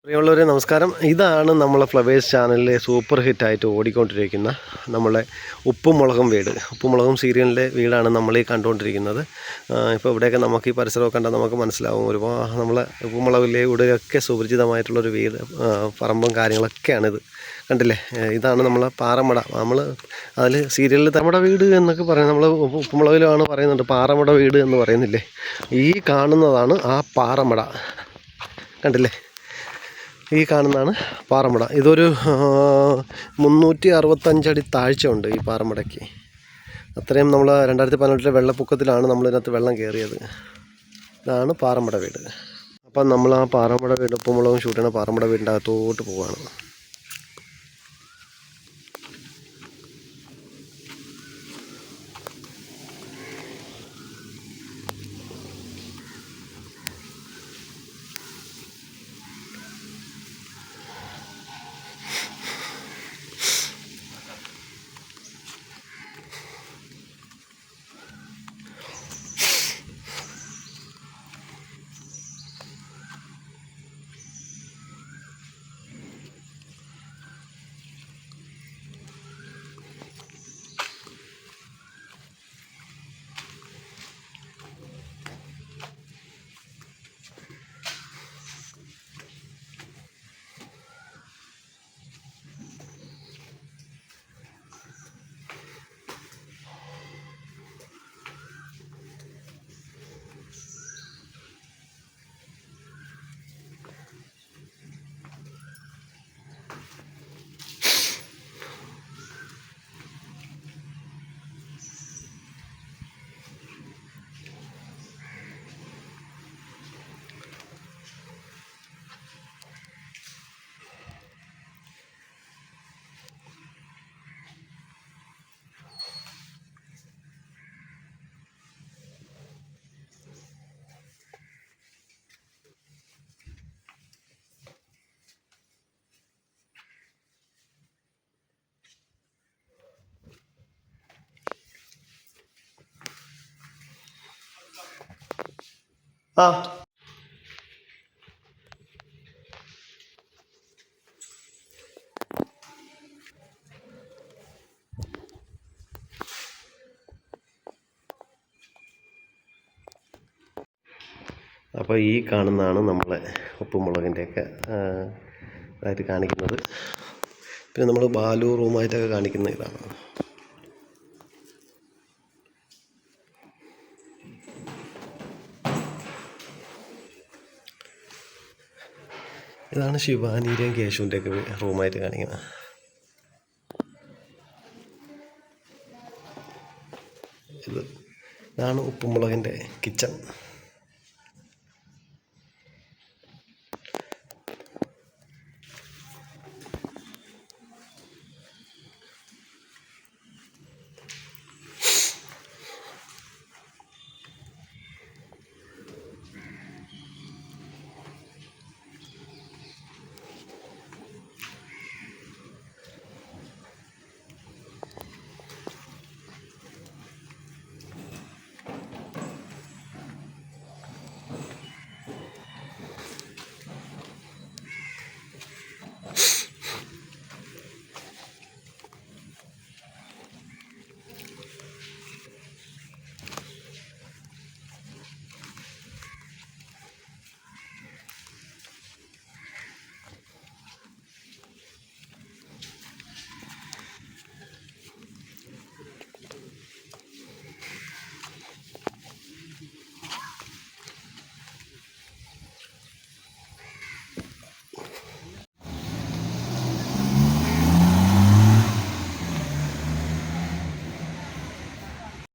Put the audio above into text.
പ്രിയമുള്ളവരെ നമസ്കാരം. ഇതാണ് നമ്മളെ ഫ്ലവേഴ്സ് ചാനലിലെ സൂപ്പർ ഹിറ്റായിട്ട് ഓടിക്കൊണ്ടിരിക്കുന്ന നമ്മളെ ഉപ്പും മുളകും വീട്. ഉപ്പും മുളകും സീരിയലിൻ്റെ വീടാണ് നമ്മളീ കണ്ടുകൊണ്ടിരിക്കുന്നത്. ഇപ്പോൾ ഇവിടെയൊക്കെ നമുക്ക് ഈ പരിസരമൊക്കെ കണ്ടാൽ നമുക്ക് മനസ്സിലാവും. ഒരുപാട് നമ്മളെ ഉപ്പും മുളകിലെ ഇവിടെയൊക്കെ സുപരിചിതമായിട്ടുള്ളൊരു വീട്, പറമ്പും കാര്യങ്ങളൊക്കെയാണിത്. കണ്ടില്ലേ, ഇതാണ് നമ്മളെ പാറമട. നമ്മൾ അതിൽ സീരിയലിൽ നമ്മുടെ വീട് എന്നൊക്കെ പറയുന്നത് നമ്മൾ ഉപ്പുമുളകിലാണ് പറയുന്നുണ്ട്, പാറമട വീട് എന്ന് പറയുന്നില്ലേ. ഈ കാണുന്നതാണ് ആ പാറമട. കണ്ടില്ലേ, ഈ കാണുന്നതാണ് പാറമട. ഇതൊരു 365 അടി താഴ്ച ഉണ്ട് ഈ പാറമടയ്ക്ക്. അത്രയും നമ്മൾ 2018 വെള്ളപ്പൊക്കത്തിലാണ് നമ്മളിതിനകത്ത് വെള്ളം കയറിയത്. ഇതാണ് പാറമട വീട്. അപ്പം നമ്മൾ ആ പാറമട വീട്, ഉപ്പുമുളകും ഷൂട്ട് ചെയ്യണ പാറമട വീടിൻ്റെ അകത്തോട്ട് പോവുകയാണ്. അപ്പോൾ ഈ കാണുന്നതാണ് നമ്മളെ ഉപ്പുമുളകിൻ്റെയൊക്കെ ആയിട്ട് കാണിക്കുന്നത്. പിന്നെ നമ്മൾ ബാലു റൂമായിട്ടൊക്കെ കാണിക്കുന്ന ഇതാണ്. ഇതാണ് ശിവാനിയുടെയും കേശുവിൻ്റെയൊക്കെ റൂമായിട്ട് കാണിക്കുന്നത്. ഇതാണ് ഉപ്പുമുളകിൻ്റെ കിച്ചൺ.